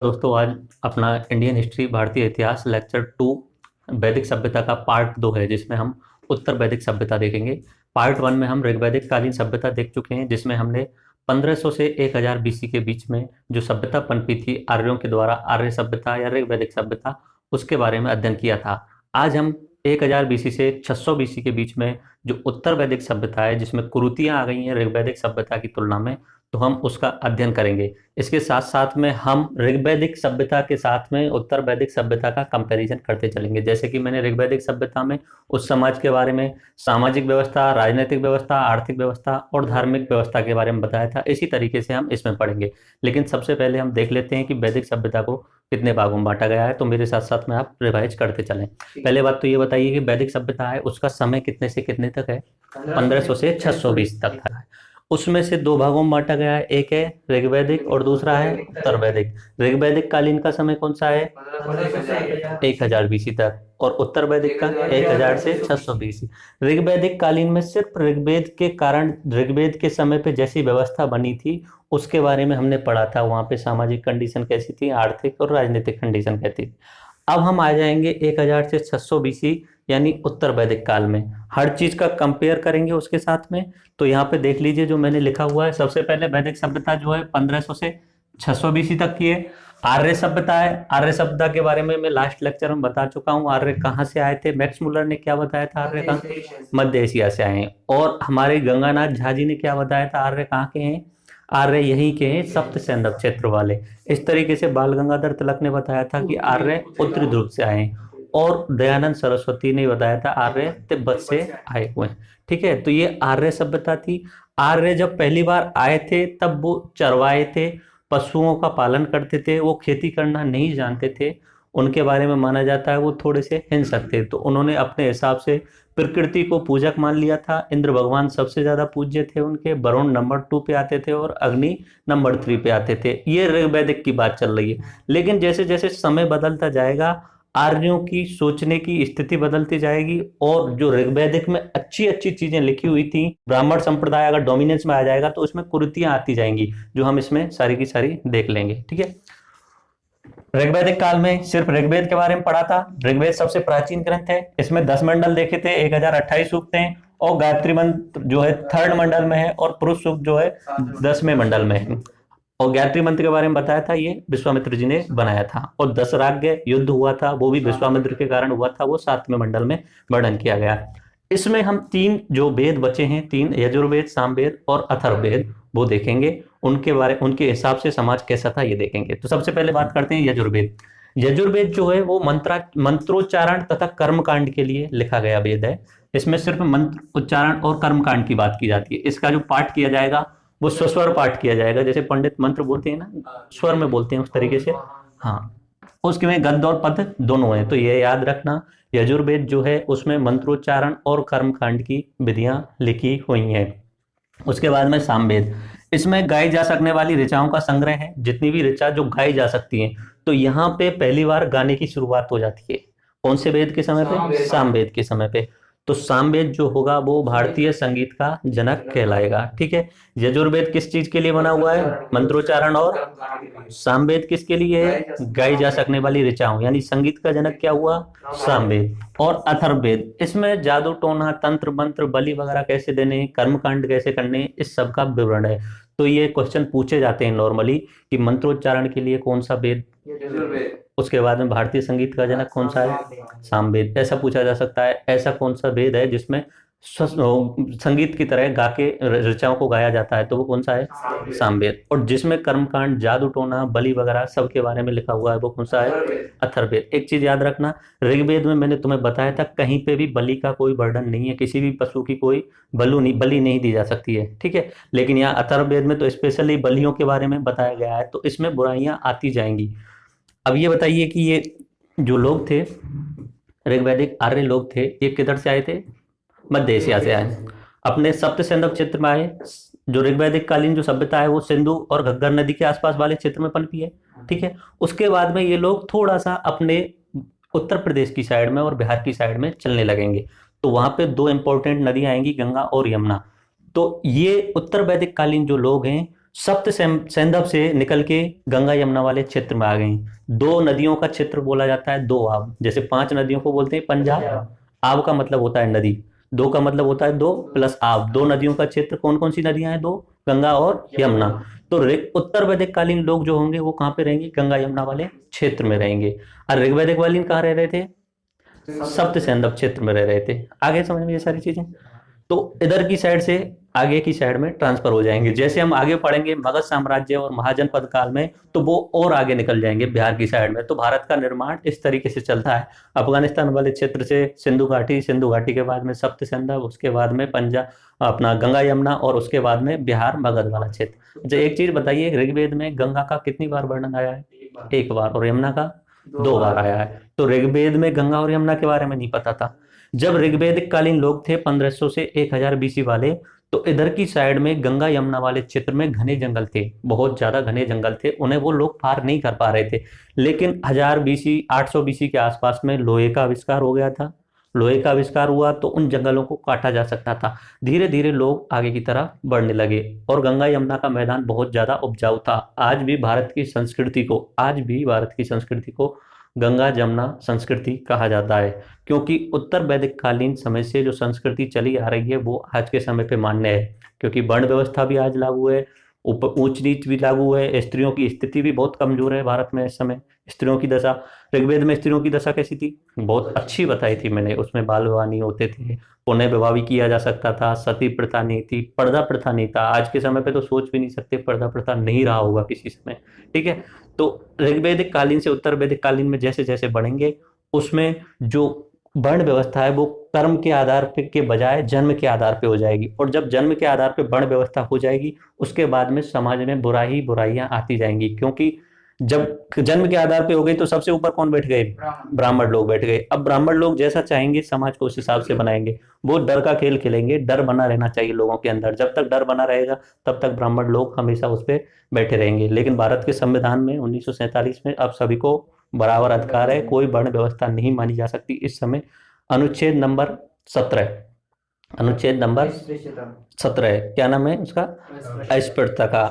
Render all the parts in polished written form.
दोस्तों, आज अपना इंडियन हिस्ट्री भारतीय इतिहास लेक्चर 2 वैदिक सभ्यता का पार्ट 2 है, जिसमें हम उत्तर वैदिक सभ्यता देखेंगे। पार्ट 1 में हम ऋग्वैदिक कालीन सभ्यता देख चुके हैं, जिसमें हमने 1500 से 1000 बीसी के बीच में जो सभ्यता पनपी थी आर्यों के द्वारा, आर्य सभ्यता या ऋग्वैदिक सभ्यता, उसके बारे में अध्ययन किया था। आज हम 1000 बीसी से 600 बीसी के बीच में जो उत्तर वैदिक सभ्यता है, जिसमें कुरीतियां आ गई हैं ऋग्वैदिक सभ्यता की तुलना में, तो हम उसका अध्ययन करेंगे। इसके साथ साथ में हम ऋग्वैदिक सभ्यता के साथ में उत्तर वैदिक सभ्यता का कंपैरिजन करते चलेंगे। जैसे कि मैंने ऋग्वैदिक सभ्यता में उस समाज के बारे में, सामाजिक व्यवस्था, राजनीतिक व्यवस्था, आर्थिक व्यवस्था और धार्मिक व्यवस्था के बारे में बताया था, इसी तरीके से हम इसमें पढ़ेंगे। लेकिन सबसे पहले हम देख लेते हैं कि वैदिक सभ्यता को कितने भागों में बांटा गया है। तो मेरे साथ साथ में आप रिवाइज करते चलें। पहले बात तो ये बताइए कि वैदिक सभ्यता है उसका समय कितने से कितने तक है? 1500 से 620 तक था। उसमें से दो भागों में बांटा गया है, एक है ऋग्वैदिक और दूसरा है उत्तर वैदिक। ऋग्वैदिक कालीन का समय कौन सा है? 1000 बीसी तक, और उत्तर वैदिक का 1000 से 600 बीसी। ऋग्वैदिक कालीन में सिर्फ ऋग्वेद के कारण, ऋग्वेद के समय पे जैसी व्यवस्था बनी थी उसके बारे में हमने पढ़ा था। वहां पे सामाजिक कंडीशन कैसी थी, आर्थिक और राजनीतिक कंडीशन कैसी थी। अब हम आ जाएंगे 1000 से 600 बीसी यानी उत्तर वैदिक काल में। हर चीज का कंपेयर करेंगे उसके साथ में। तो यहाँ पे देख लीजिए जो मैंने लिखा हुआ है। सबसे पहले वैदिक सभ्यता जो है 1500 से 600 बीसी तक की है। आर्य सभ्यता है। आर्य सभ्यता के बारे में मैं लास्ट लेक्चर में बता चुका हूँ। आर्य कहाँ से आए थे? मैक्स मुलर ने क्या बताया था? आर्य कहाँ? मध्य एशिया से आए हैं। और हमारे गंगानाथ झा जी ने क्या बताया था? आर्य कहाँ के हैं? आर्य यहीं के हैं, सप्त सैंधव क्षेत्र वाले। इस तरीके से बाल गंगाधर तिलक ने बताया था कि आर्य उत्तरी ध्रुव से आए हैं। और दयानंद सरस्वती ने बताया था आर्य तिब्बत से आए हुए हैं। ठीक है, तो ये आर्य सभ्यता थी। आर्य जब पहली बार आए थे तब वो चरवाए थे, पशुओं का पालन करते थे, वो खेती करना नहीं जानते थे। उनके बारे में माना जाता है वो थोड़े से हिंसक थे। तो उन्होंने अपने हिसाब से प्रकृति को पूजक मान लिया था। इंद्र भगवान सबसे ज्यादा पूज्य थे उनके, वरुण नंबर 2 पे आते थे और अग्नि नंबर 3 पे आते थे। ये ऋग्वैदिक की बात चल रही है। लेकिन जैसे जैसे समय बदलता जाएगा, आर्यों की सोचने की स्थिति बदलती जाएगी, और जो ऋग्वैदिक में अच्छी अच्छी चीजें लिखी हुई थी, ब्राह्मण संप्रदाय अगर डोमिनेंस में आ जाएगा तो उसमें कुरीतियां आती जाएंगी, जो हम इसमें सारी की सारी देख लेंगे। ठीक है, ऋग्वैदिक काल में सिर्फ ऋग्वेद के बारे में पढ़ा था। ऋग्वेद सबसे प्राचीन ग्रंथ है। इसमें 10 मंडल देखे थे, 1028 सूक्त हैं, और गायत्री मंत्र जो है 3rd मंडल में है, और पुरुष सूक्त जो है 10वें मंडल में है। और गायत्री मंत्र के बारे में बताया था, ये विश्वामित्र जी ने बनाया था। और दशराग्य युद्ध हुआ था, वो भी विश्वामित्र के कारण हुआ था, वो 7वें मंडल में वर्णन किया गया। इसमें हम 3 जो वेद बचे हैं, 3 यजुर्वेद, सामवेद और अथर्ववेद, वो देखेंगे। उनके हिसाब से समाज कैसा था ये देखेंगे। तो सबसे पहले बात करते हैं यजुर्वेद। यजुर्वेद जो है वो मंत्रोच्चारण तथा कर्मकांड के लिए लिखा गया वेद है। इसमें सिर्फ मंत्र उच्चारण और कर्मकांड की बात की जाती है। इसका जो पाठ किया जाएगा वो स्वस्वर पाठ किया जाएगा, जैसे पंडित मंत्र बोलते हैं ना, स्वर में बोलते हैं, उस तरीके से। हाँ, उसके में गद्य और पद दोनों है, तो ये याद रखना। यजुर्वेद जो है उसमें मंत्रोच्चारण और कर्मकांड की विधियां लिखी हुई हैं। उसके बाद में सामवेद, इसमें गाई जा सकने वाली ऋचाओं का संग्रह है, जितनी भी ऋचा जो गाई जा सकती हैं। तो यहाँ पे पहली बार गाने की शुरुआत हो जाती है। कौन से वेद के समय पे? सामवेद के समय पे। तो सामवेद जो होगा वो भारतीय संगीत का जनक कहलाएगा। ठीक है, यजुर्वेद किस चीज के लिए बना हुआ है? मंत्रोच्चारण। और सामवेद किसके लिए है? गाई जा सकने वाली ऋचाओं, यानी संगीत का जनक क्या हुआ? सामवेद। और अथर्ववेद, इसमें जादू टोना, तंत्र मंत्र, बलि वगैरह कैसे देने, कर्मकांड कैसे करने, इस सब का विवरण है। तो ये क्वेश्चन पूछे जाते हैं नॉर्मली कि मंत्रोच्चारण के लिए कौन सा वेद? उसके बाद में भारतीय संगीत का जनक कौन सा है? सामवेद। ऐसा पूछा जा सकता है, ऐसा कौन सा वेद है जिसमें संगीत की तरह गा के ऋचाओं को गाया जाता है? तो वो कौन सा है? सामवेद। और जिसमें कर्मकांड, जादू टोना, बलि वगैरह सब के बारे में लिखा हुआ है, वो कौन सा है? अथर्ववेद। एक चीज याद रखना, ऋग्वेद में मैंने तुम्हें बताया था कहीं पे भी बलि का कोई वर्णन नहीं है, किसी भी पशु की कोई बलि नहीं दी जा सकती है। ठीक है, लेकिन यहाँ अथर्ववेद में तो स्पेशली बलियों के बारे में बताया गया है, तो इसमें बुराइयां आती जाएंगी। अब ये बताइए कि ये जो लोग थे, ऋग्वैदिक आर्य लोग थे, ये किधर से आए थे? मध्य एशिया से आए। अपने सप्त सैंधव क्षेत्र में आए। जो ऋग्वैदिक कालीन जो सभ्यता है वो सिंधु और घग्गर नदी के आसपास वाले क्षेत्र में पनपी है। ठीक है, उसके बाद में ये लोग थोड़ा सा अपने उत्तर प्रदेश की साइड में और बिहार की साइड में चलने लगेंगे। तो वहां पे 2 इंपॉर्टेंट नदियां आएंगी, गंगा और यमुना। तो ये उत्तर वैदिक कालीन जो लोग हैं सप्त सैंधव से निकल के गंगा यमुना वाले क्षेत्र में आ गई। दो नदियों का क्षेत्र बोला जाता है दो आब, जैसे 5 नदियों को बोलते हैं पंजाब। आब का मतलब होता है नदी, दो का मतलब होता है दो प्लस आब, दो नदियों का क्षेत्र। कौन कौन सी नदियां हैं? दो, गंगा और यमुना। तो उत्तर वैदिक कालीन लोग जो होंगे वो कहाँ पे रहेंगे? गंगा यमुना वाले क्षेत्र में रहेंगे। और ऋग वैदिक कालीन कहाँ रह रहे थे? सप्त सैंधव क्षेत्र में रह रहे थे। आगे समझ में ये सारी चीजें। तो इधर की साइड से आगे की साइड में ट्रांसफर हो जाएंगे। जैसे हम आगे पढ़ेंगे मगध साम्राज्य और महाजनपद काल में, तो वो और आगे निकल जाएंगे बिहार की साइड में। तो भारत का निर्माण इस तरीके से चलता है। अफगानिस्तान वाले क्षेत्र से सिंधु घाटी, सिंधु घाटी के बाद में सप्त सिंधु, उसके बाद में पंजाब अपना गंगा यमुना, और उसके बाद में बिहार मगध वाला क्षेत्र। अच्छा एक चीज बताइए, ऋग्वेद में गंगा का कितनी बार वर्णन आया है? एक बार। और यमुना का 2 बार आया है। तो ऋग्वेद में गंगा और यमुना के बारे में नहीं पता था। जब ऋग्वेदिक कालीन लोग थे 1500 से 1000 बीसी वाले, तो इधर की साइड में गंगा यमुना वाले क्षेत्र में घने जंगल थे, बहुत ज्यादा घने जंगल थे, उन्हें वो लोग पार नहीं कर पा रहे थे। लेकिन 1000 बीसी 800 बीसी के आसपास में लोहे का आविष्कार हो गया था। लोहे का आविष्कार हुआ तो उन जंगलों को काटा जा सकता था। धीरे धीरे लोग आगे की तरफ बढ़ने लगे और गंगा यमुना का मैदान बहुत ज्यादा उपजाऊ था। आज भी भारत की संस्कृति को, आज भी भारत की संस्कृति को गंगा जमुना संस्कृति कहा जाता है, क्योंकि उत्तर वैदिक कालीन समय से जो संस्कृति चली आ रही है वो आज के समय पे मान्य है। क्योंकि वर्ण व्यवस्था भी आज लागू है, ऊंच नीच भी लागू है, स्त्रियों की स्थिति भी बहुत कमजोर है भारत में इस समय। स्त्रियों की दशा, ऋग्वेद में स्त्रियों की दशा कैसी थी? बहुत अच्छी बताई थी मैंने। उसमें बाल विवाह नहीं होते थे, पुनः विवाह भी किया जा सकता था, सती प्रथा नहीं थी, पर्दा प्रथा नहीं था। आज के समय पे तो सोच भी नहीं सकते पर्दा प्रथा नहीं रहा होगा किसी समय। ठीक है। तो ऋग्वेदिक कालीन से उत्तर वैदिक कालीन में जैसे जैसे बढ़ेंगे, उसमें जो वर्ण व्यवस्था है वो कर्म के आधार पे के बजाय जन्म के आधार पे हो जाएगी। और जब जन्म के आधार पे वर्ण व्यवस्था हो जाएगी, उसके बाद में समाज में बुराइयां आती जाएंगी। क्योंकि जब जन्म के आधार पे हो गई तो सबसे ऊपर कौन बैठ गए? ब्राह्मण लोग बैठ गए। अब ब्राह्मण लोग जैसा चाहेंगे समाज को उस हिसाब से बनाएंगे। वो डर का खेल खेलेंगे। डर बना रहना चाहिए लोगों के अंदर। जब तक डर बना रहेगा तब तक ब्राह्मण लोग हमेशा उस पर बैठे रहेंगे। लेकिन भारत के संविधान में 1947 में अब सभी को बराबर अधिकार है, कोई वर्ण व्यवस्था नहीं मानी जा सकती इस समय। अनुच्छेद नंबर 17, अनुच्छेद नंबर 17 क्या नाम है उसका? अस्पृश्यता का।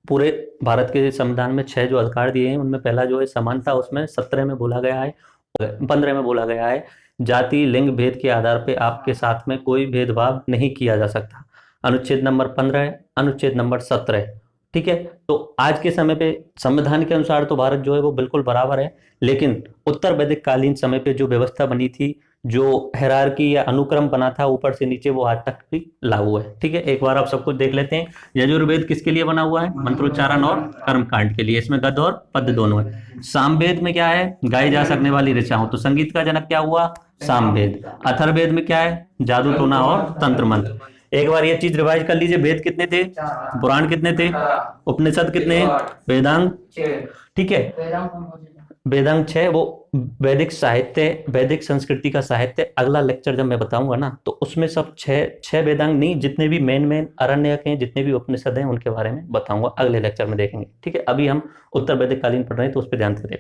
पूरे भारत के संविधान में 6 जो अधिकार दिए हैं उनमें पहला जो है समानता, उसमें 17 में बोला गया है, 15 में बोला गया है, जाति लिंग भेद के आधार पे आपके साथ में कोई भेदभाव नहीं किया जा सकता। अनुच्छेद नंबर 15 है, अनुच्छेद नंबर 17। ठीक है। तो आज के समय पे संविधान के अनुसार तो भारत जो है वो बिल्कुल बराबर है। लेकिन उत्तर वैदिक कालीन समय पे जो व्यवस्था बनी थी, जो हायरार्की या अनुक्रम बना था ऊपर से नीचे, वो आज तक भी लागू है। ठीक है। एक बार आप सब कुछ देख लेते हैं। यजुर्वेद किसके लिए बना हुआ है? मंत्रोच्चारण और कर्मकांड के लिए। इसमें गद्य और पद्य दोनों है। सामवेद में क्या है? गाई जा सकने वाली ऋचाओं। तो संगीत का जनक क्या हुआ? सामवेद। अथर्ववेद में क्या है? जादू टोना और तंत्र मंत्र। एक बार ये चीज रिवाइज कर लीजिए। वेद कितने थे? पुराण कितने थे? उपनिषद कितने? वेदांग। ठीक है। वेदांग 6। वो वैदिक साहित्य, वैदिक संस्कृति का साहित्य अगला लेक्चर जब मैं बताऊंगा ना, तो उसमें सब 6 वेदांग नहीं, जितने भी मेन अरण्यक हैं, जितने भी उपनिषद हैं, उनके बारे में बताऊंगा अगले लेक्चर में देखेंगे। ठीक है। अभी हम उत्तर वैदिक कालीन पढ़ रहे हैं तो उस पर ध्यान दें।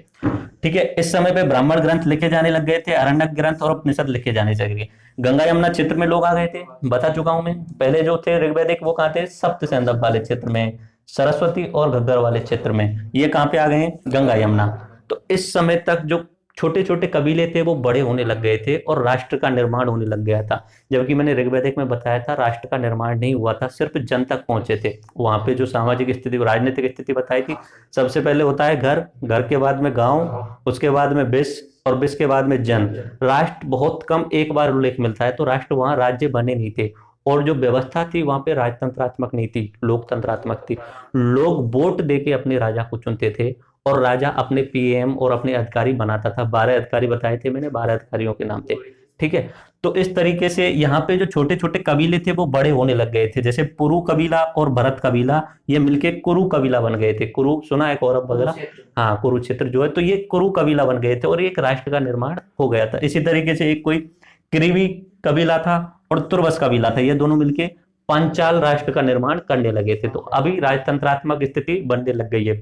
ठीक है। इस समय पे ब्राह्मण ग्रंथ लिखे जाने लग गए थे, अरण्यक ग्रंथ और उपनिषद लिखे जाने लगे। गंगा यमुना क्षेत्र में लोग आ गए थे, बता चुका हूं मैं। पहले जो थे ऋग्वेदिक वो कहाँ थे? सप्त सैंधव वाले क्षेत्र में, सरस्वती और घग्गर वाले क्षेत्र में। ये कहाँ पे आ गए हैं? गंगा यमुना। तो इस समय तक जो छोटे छोटे कबीले थे वो बड़े होने लग गए थे और राष्ट्र का निर्माण होने लग गया था। जबकि मैंने ऋग्वेदिक में बताया था राष्ट्र का निर्माण नहीं हुआ था, सिर्फ जन तक पहुंचे थे। वहां पे जो सामाजिक स्थिति, राजनीतिक स्थिति बताई थी। सबसे पहले होता है घर, घर के बाद में गांव, उसके बाद में विश्व, और विश्व के बाद में जन। राष्ट्र बहुत कम एक बार उल्लेख मिलता है। तो राष्ट्र वहां राज्य बने नहीं थे। और जो व्यवस्था थी वहां पे राजतंत्रात्मक नहीं थी, लोकतंत्रात्मक थी। लोग वोट देके अपने राजा को चुनते थे और राजा अपने पीएम और अपने अधिकारी बनाता था। 12 अधिकारी बताए थे मैंने, 12 अधिकारियों के नाम थे। ठीक है। तो इस तरीके से यहाँ पे जो छोटे छोटे कबीले थे वो बड़े होने लग गए थे। जैसे पुरु कबीला और भरत कबीला, ये मिलके कुरु कबीला बन गए थे। कुरु सुना है? कौरव वगैरह। हाँ, कुरुक्षेत्र जो है, तो ये कुरु कबीला बन गए थे और एक राष्ट्र का निर्माण हो गया था। इसी तरीके से एक कोई क्रीवी कबीला था और तुर्वस कबीला था, ये दोनों मिलके पांचाल राष्ट्र का निर्माण करने लगे थे। तो अभी राजतंत्रात्मक स्थिति बनने लग गई है।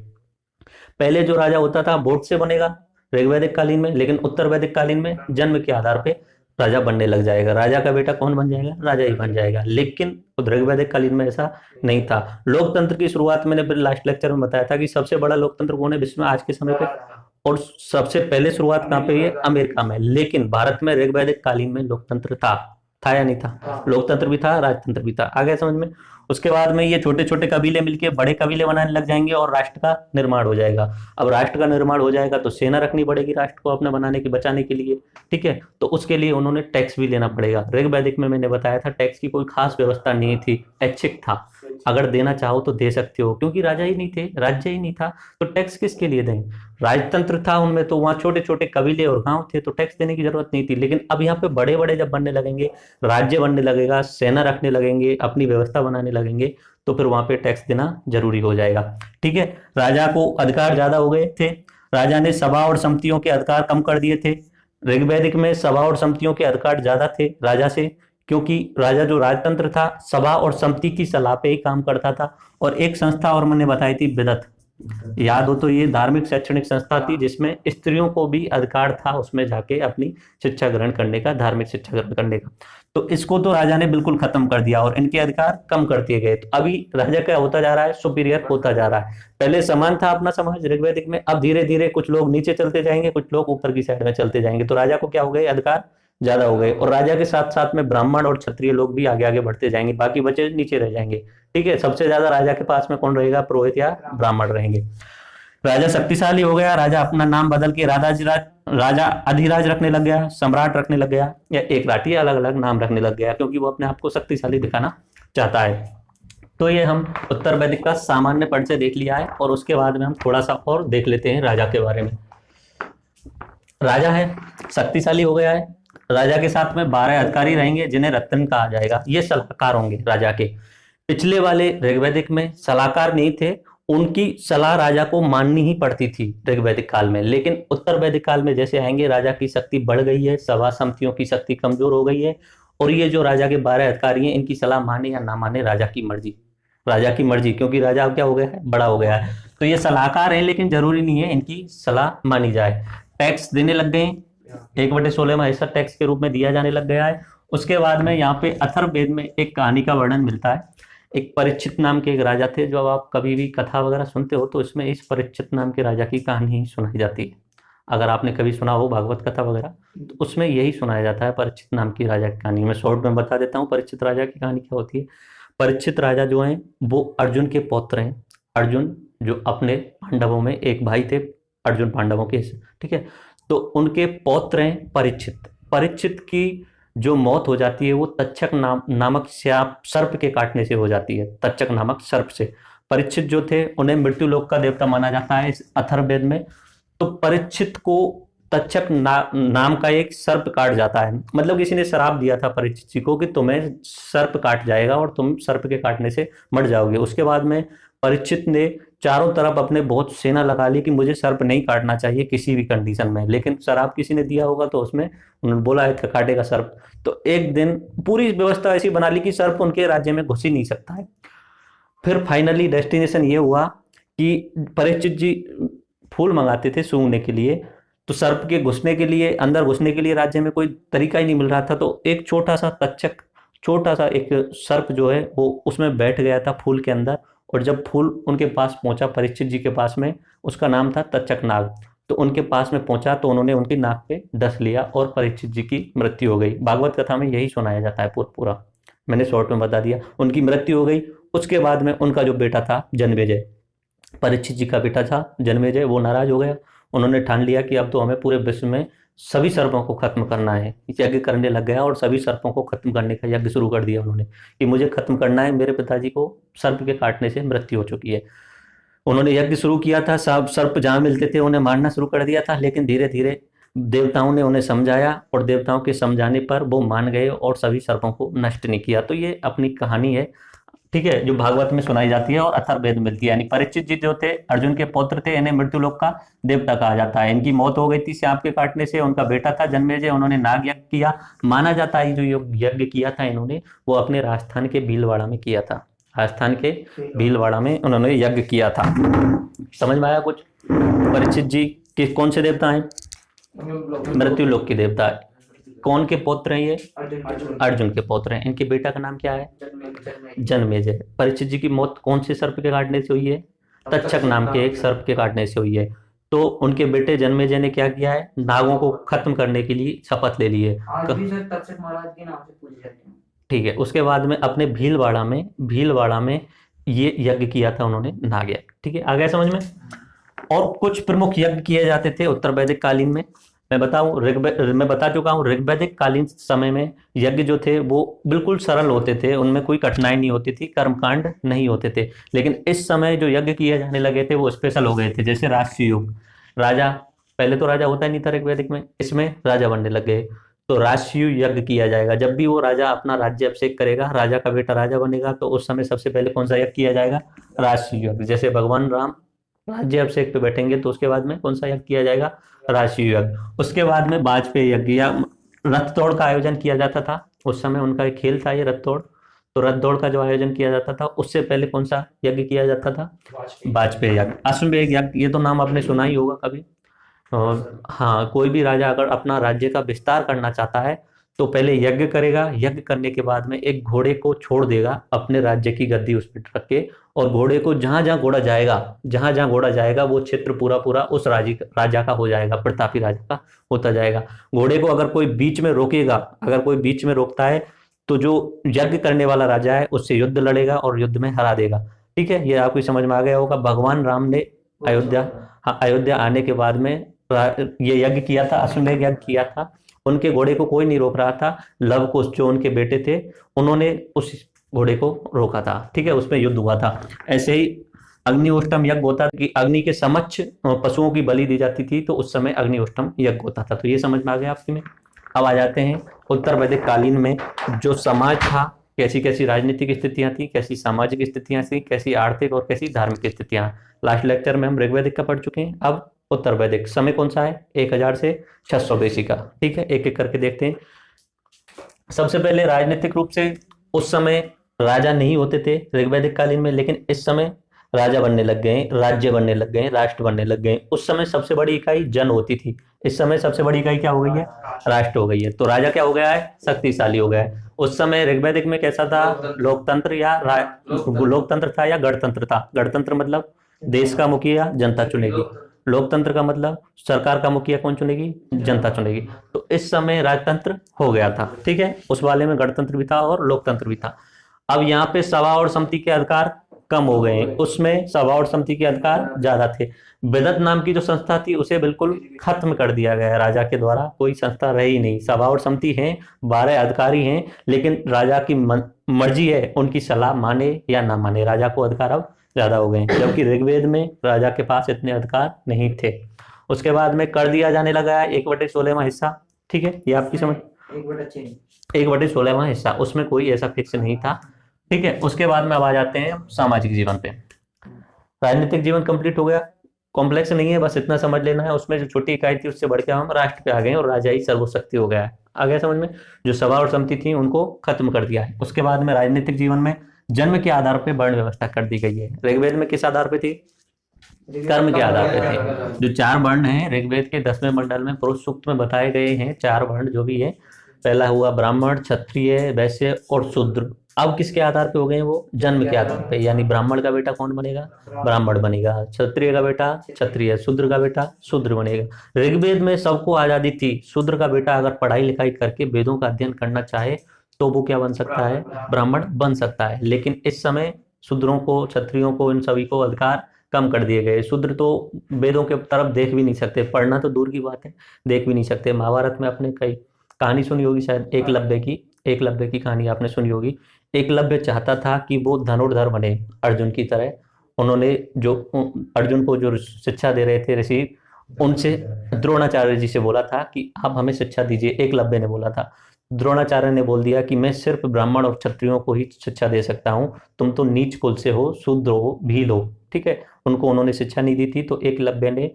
पहले जो राजा होता था वोट से बनेगा ऋग्वैदिक कालीन में, लेकिन उत्तर वैदिक कालीन में जन्म के आधार पे राजा बनने लग जाएगा, राजा का बेटा कौन बन जाएगा, राजा ही बन जाएगा। लेकिन ऋग्वैदिक कालीन में ऐसा नहीं था। लोकतंत्र की शुरुआत मैंने लास्ट लेक्चर में बताया था कि सबसे बड़ा लोकतंत्र कौन है विश्व में आज के समय पे, और सबसे पहले शुरुआत कहाँ पे है, अमेरिका में। लेकिन भारत में ऋग्वैदिक कालीन में लोकतंत्र था या नहीं था, लोकतंत्र भी था, राजतंत्र भी था। आगे समझ में। उसके बाद में ये छोटे छोटे कबीले मिलके बड़े कबीले बनाने लग जाएंगे और राष्ट्र का निर्माण हो जाएगा। अब राष्ट्र का निर्माण हो जाएगा तो सेना रखनी पड़ेगी राष्ट्र को अपने बनाने की, बचाने के लिए, ठीक है। तो उसके लिए उन्होंने टैक्स भी लेना पड़ेगा। ऋग्वैदिक में मैंने बताया था टैक्स की कोई खास व्यवस्था नहीं थी, ऐच्छिक था, अगर देना चाहो तो दे सकते हो, क्योंकि राजा ही नहीं थे, राज्य ही नहीं था, तो टैक्स किसके लिए दें। राजतंत्र था उनमें तो वहां छोटे छोटे कबीले और गांव थे, तो टैक्स देने की जरूरत नहीं थी। लेकिन अब यहाँ पे बड़े बड़े जब बनने लगेंगे, राज्य बनने लगेगा, सेना रखने लगेंगे, अपनी व्यवस्था बनाने लगेंगे, तो फिर वहां पे टैक्स देना जरूरी हो जाएगा, ठीक है। राजा को अधिकार ज्यादा हो गए थे, राजा ने सभा और समितियों के अधिकार कम कर दिए थे। ऋग्वैदिक में सभा और समितियों के अधिकार ज्यादा थे राजा से, क्योंकि राजा जो राजतंत्र था सभा और समिति की सलाह पे ही काम करता था। और एक संस्था और मैंने बताई थी विदत, याद हो तो, ये धार्मिक शैक्षणिक संस्था थी जिसमें स्त्रियों को भी अधिकार था उसमें जाके अपनी शिक्षा ग्रहण करने का, धार्मिक शिक्षा ग्रहण करने का। तो इसको तो राजा ने बिल्कुल खत्म कर दिया और इनके अधिकार कम कर दिए गए। तो अभी राजा क्या होता जा रहा है, सुपीरियर होता जा रहा है। पहले समान था अपना समाज ऋग्वैदिक में, अब धीरे धीरे कुछ लोग नीचे चलते जाएंगे, कुछ लोग ऊपर की साइड में चलते जाएंगे। तो राजा को क्या हो गए, अधिकार ज्यादा हो गए, और राजा के साथ साथ में ब्राह्मण और क्षत्रिय लोग भी आगे आगे बढ़ते जाएंगे, बाकी बचे नीचे रह जाएंगे, ठीक है। सबसे ज्यादा राजा के पास में कौन रहेगा, पुरोहित या ब्राह्मण रहेंगे। राजा शक्तिशाली हो गया, राजा अपना नाम बदल के राजा अधिराज रखने लग गया, सम्राट रखने लग गया, या एक राठी, अलग अलग नाम रखने लग गया, क्योंकि वो अपने आप को शक्तिशाली दिखाना चाहता है। तो ये हम उत्तर वैदिक का सामान्य परिचय देख लिया है, और उसके बाद में हम थोड़ा सा और देख लेते हैं राजा के बारे में। राजा है, शक्तिशाली हो गया है, राजा के साथ में 12 अधिकारी रहेंगे जिन्हें रत्न कहा जाएगा, ये सलाहकार होंगे राजा के। पिछले वाले ऋग्वैदिक में सलाहकार नहीं थे, उनकी सलाह राजा को माननी ही पड़ती थी ऋग्वैदिक काल में। लेकिन उत्तर वैदिक काल में जैसे आएंगे, राजा की शक्ति बढ़ गई है, सभा समितियों की शक्ति कमजोर हो गई है, और ये जो राजा के 12 अधिकारी हैं इनकी सलाह माने या ना माने राजा की मर्जी, राजा की मर्जी, क्योंकि राजा अब क्या हो गया है, बड़ा हो गया है। तो ये सलाहकार हैं, लेकिन जरूरी नहीं है इनकी सलाह मानी जाए। टैक्स देने लग गए, 1/16 हिस्सा टैक्स के रूप में दिया जाने लग गया है। उसके बाद में यहाँ पे अथर्ववेद में एक कहानी का वर्णन मिलता है। एक परीक्षित नाम के एक राजा थे, जो आप कभी भी कथा वगैरह सुनते हो तो इसमें इस परीक्षित नाम के राजा की कहानी सुनाई जाती है। अगर आपने कभी सुना हो भागवत कथा वगैरह, तो उसमें यही सुनाया जाता है, परीक्षित नाम की राजा की कहानी। मैं शॉर्ट में बता देता हूँ परीक्षित राजा की कहानी क्या होती है। परीक्षित राजा जो हैं वो अर्जुन के पौत्र हैं। अर्जुन जो अपने पांडवों में एक भाई थे, अर्जुन पांडवों के, ठीक है। तो उनके पौत्र हैं परीक्षित। परीक्षित की जो मौत हो जाती है वो तक्षक नामक सर्प के काटने से हो जाती है, तक्षक नामक सर्प से। परीक्षित जो थे उन्हें मृत्युलोक का देवता माना जाता है इस अथर्ववेद में। तो परीक्षित को तक्षक नाम का एक सर्प काट जाता है, मतलब किसी ने श्राप दिया था परीक्षित जी को कि तुम्हें सर्प काट जाएगा और तुम सर्प के काटने से मर जाओगे। उसके बाद में परीक्षित ने चारों तरफ अपने बहुत सेना लगा ली कि मुझे सर्प नहीं काटना चाहिए किसी भी कंडीशन में, लेकिन श्राप किसी ने दिया होगा तो उसमें उन्होंने बोला है काटेगा सर्प। तो एक दिन पूरी व्यवस्था ऐसी बना ली कि सर्प उनके राज्य में घुस ही नहीं सकता है। फिर फाइनली डेस्टिनेशन ये हुआ कि परीक्षित जी फूल मंगाते थे सूंघने के लिए, तो सर्प के घुसने के लिए, अंदर घुसने के लिए राज्य में कोई तरीका ही नहीं मिल रहा था। तो एक छोटा सा तक्षक, छोटा सा एक सर्प जो है वो उसमें बैठ गया था फूल के अंदर, और जब फूल उनके पास पहुंचा परीक्षित जी के पास में, उसका नाम था तक्षक नाग, तो उनके पास में पहुंचा तो उन्होंने उनकी नाक पे डस लिया और परीक्षित जी की मृत्यु हो गई। भागवत कथा में यही सुनाया जाता है पूरा, मैंने शॉर्ट में बता दिया। उनकी मृत्यु हो गई। उसके बाद में उनका जो बेटा था जन्मेजय, परीक्षित जी का बेटा था जन्मेजय, वो नाराज हो गया। उन्होंने ठान लिया कि अब तो हमें पूरे विश्व में सभी सर्पों को खत्म करना है। यज्ञ करने लग गया और सभी सर्पों को खत्म करने का यज्ञ शुरू कर दिया उन्होंने कि मुझे खत्म करना है, मेरे पिताजी को सर्प के काटने से मृत्यु हो चुकी है। उन्होंने यज्ञ शुरू किया था, सब सर्प जहां मिलते थे उन्हें मारना शुरू कर दिया था, लेकिन धीरे धीरे देवताओं ने उन्हें समझाया और देवताओं के समझाने पर वो मान गए और सभी सर्पों को नष्ट नहीं किया। तो ये अपनी कहानी है, ठीक है, जो भागवत में सुनाई जाती है और अथर्ववेद में मिलती है। यानी परीक्षित जी जो थे अर्जुन के पौत्र थे, इन्हें मृत्युलोक का देवता कहा जाता है। इनकी मौत हो गई थी सांप के काटने से। उनका बेटा था जन्मेजय, उन्होंने नाग यज्ञ किया। माना जाता है जो यज्ञ किया था इन्होंने वो अपने राजस्थान के भीलवाड़ा में किया था। राजस्थान के भीलवाड़ा में उन्होंने यज्ञ किया था। समझ में आया कुछ? परीक्षित जी कौन से देवता हैं? मृत्युलोक के देवता है। कौन के पौत्र हैं ये? अर्जुन। अर्जुन के पौत्र हैं। इनके बेटा का नाम क्या है? जन्मेजय। जन्मेजय। परीक्षित जी की मौत कौन से सर्प के काटने से हुई है? तक्षक नाम के एक सर्प के काटने से हुई है। तो उनके बेटे जन्मेजय ने क्या किया है? नागों को खत्म करने के लिए शपथ ले ली है। आज भी सर तक्षक महाराज के नाम से पूजे जाते हैं। ठीक है। उसके बाद में अपने भीलवाड़ा में ये यज्ञ किया था उन्होंने, नाग यज्ञ। ठीक है, आ गया समझ में? और कुछ प्रमुख यज्ञ किए जाते थे उत्तर वैदिक कालीन में। मैं बता चुका हूँ ऋग्वैदिक कालीन समय में यज्ञ जो थे वो बिल्कुल सरल होते थे, उनमें कोई कठिनाई नहीं होती थी, कर्मकांड नहीं होते थे। लेकिन इस समय जो यज्ञ किए जाने लगे थे वो स्पेशल हो गए थे, जैसे राजसी युग। राजा, पहले तो राजा होता ही नहीं था ऋग्वैदिक में, इसमें राजा बनने लग गए। तो राजसी यज्ञ किया जाएगा। जब भी वो राजा अपना राज्य अभिषेक करेगा, राजा का बेटा राजा बनेगा, तो उस समय सबसे पहले कौन सा यज्ञ किया जाएगा? राजसी यज्ञ। जैसे भगवान राम राज्य अभिषेक पे बैठेंगे तो उसके बाद में कौन सा यज्ञ किया जाएगा? राजसी यज्ञ। उसके बाद में वाजपेयी यज्ञ या रथ दौड़ का आयोजन किया जाता था। उस समय उनका एक खेल था ये रथ दौड़। तो रथ दौड़ का जो आयोजन किया जाता था उससे पहले कौन सा यज्ञ किया जाता था? वाजपेयी यज्ञ। अश्वमेध यज्ञ, ये तो नाम आपने सुना ही होगा कभी। और हाँ, कोई भी राजा अगर अपना राज्य का विस्तार करना चाहता है तो पहले यज्ञ करेगा। यज्ञ करने के बाद में एक घोड़े को छोड़ देगा अपने राज्य की गद्दी उस पर रख के, और घोड़े को जहां जहां घोड़ा जाएगा वो क्षेत्र पूरा पूरा उस राजा का हो जाएगा, प्रतापी राजा का होता जाएगा। घोड़े को अगर कोई बीच में रोकेगा, अगर कोई बीच में रोकता है तो जो यज्ञ करने वाला राजा है उससे युद्ध लड़ेगा और युद्ध में हरा देगा। ठीक है, ये आपको समझ में आ गया होगा। भगवान राम ने अयोध्या आने के बाद में ये यज्ञ किया था, अश्वमेध यज्ञ किया था। उनके घोड़े को कोई नहीं रोक रहा था। लव कुश जो उनके बेटे थे उन्होंने उस घोड़े को रोका था। ठीक है, उसमें युद्ध हुआ था। ऐसे ही अग्निहोत्रम यज्ञ होता था कि अग्नि के समक्ष पशुओं की बलि दी जाती थी, तो उस समय अग्निहोत्रम यज्ञ होता था। तो ये समझ में आ गया आपके में। अब आ जाते हैं उत्तर वैदिक कालीन में जो समाज था, कैसी कैसी राजनीतिक स्थितियां थी, कैसी सामाजिक स्थितियां थी, कैसी आर्थिक और कैसी धार्मिक स्थितियां। लास्ट लेक्चर में हम ऋग्वैदिक का पढ़ चुके हैं। अब उत्तर वैदिक। समय कौन सा है? 1000 से 600 BC का। ठीक है, एक एक करके देखते हैं। सबसे पहले राजनीतिक रूप से उस समय राजा नहीं होते थे ऋग्वैदिक कालीन में, लेकिन इस समय राजा बनने लग गए, राज्य बनने लग गए, राष्ट्र बनने लग गए। उस समय सबसे बड़ी इकाई जन होती थी, इस समय सबसे बड़ी इकाई क्या हो गई है? राष्ट्र हो गई है। तो राजा क्या हो गया है? शक्तिशाली हो गया है। उस समय ऋग्वैदिक में कैसा था? लोकतंत्र था या गणतंत्र था? गणतंत्र मतलब देश का मुखिया जनता चुनेगी, लोकतंत्र का मतलब सरकार का मुखिया कौन चुनेगी? जनता चुनेगी। तो इस समय राजतंत्र हो गया था। ठीक है, उस वाले में गणतंत्र भी था और लोकतंत्र भी था। अब यहाँ पे सभा और समिति के अधिकार कम हो गए, उसमें सभा और समिति के अधिकार ज्यादा थे। विदत नाम की जो संस्था थी उसे बिल्कुल खत्म कर दिया गया है राजा के द्वारा, कोई संस्था रही नहीं। सभा और समिति है, 12 अधिकारी हैं, लेकिन राजा की मर्जी है, उनकी सलाह माने या ना माने। राजा को अधिकार अब ज्यादा हो गए, जबकि ऋग्वेद में राजा के पास इतने अधिकार नहीं थे। उसके बाद में कर दिया जाने लगा है 1/16वां हिस्सा। ठीक है, ये आपकी समझ। 1/16वां हिस्सा, उसमें कोई ऐसा फिक्स नहीं था। ठीक है, उसके बाद में अब आ जाते हैं सामाजिक जीवन पे। राजनीतिक जीवन कंप्लीट हो गया, कॉम्प्लेक्स नहीं है, बस इतना समझ लेना है। उसमें जो छोटी इकाई थी उससे बढ़ के हम राष्ट्र पे आ गए और राजा ही सर्वशक्ति हो गया है। आ गया समझ में? जो सभा और समिति थी उनको खत्म कर दिया है। उसके बाद में राजनीतिक जीवन में जन्म के आधार पर वर्ण व्यवस्था कर दी गई है। ऋग्वेद में किस आधार पर थी? कर्म के आधार पर थे। जो 4 वर्ण हैं ऋग्वेद के 10वें मंडल में पुरुष सूक्त में बताए गए हैं, 4 वर्ण जो भी है। पहला हुआ ब्राह्मण, क्षत्रिय, वैश्य और शूद्र। अब किसके आधार पे हो गए? वो जन्म के आधार पे, यानी ब्राह्मण का बेटा कौन बनेगा? ब्राह्मण बनेगा। क्षत्रिय का बेटा क्षत्रिय, शूद्र का बेटा शूद्र बनेगा। ऋग्वेद में सबको आजादी थी। शूद्र का बेटा अगर पढ़ाई लिखाई करके वेदों का अध्ययन करना चाहे तो वो क्या बन सकता है? ब्राह्मण बन सकता है। लेकिन इस समय शूद्रों को, क्षत्रियों को, इन सभी को अधिकार कम कर दिए गए। शूद्र तो वेदों के तरफ देख भी नहीं सकते, पढ़ना तो दूर की बात है, देख भी नहीं सकते। महाभारत में आपने कई कहानी सुनी होगी शायद, एकलव्य की कहानी आपने सुनी होगी। एकलव्य चाहता था कि वो धनुर्धर बने अर्जुन की तरह। उन्होंने जो अर्जुन को जो शिक्षा दे रहे थे ऋषि, उनसे द्रोणाचार्य जी से बोला था कि आप हमें शिक्षा दीजिए। एकलव्य ने बोला था। द्रोणाचार्य ने बोल दिया कि मैं सिर्फ ब्राह्मण और क्षत्रियों को ही शिक्षा दे सकता हूँ, तुम तो नीच कुल से हो, शूद्र हो, भील हो। ठीक है, उनको उन्होंने शिक्षा नहीं दी थी। तो एकलव्य ने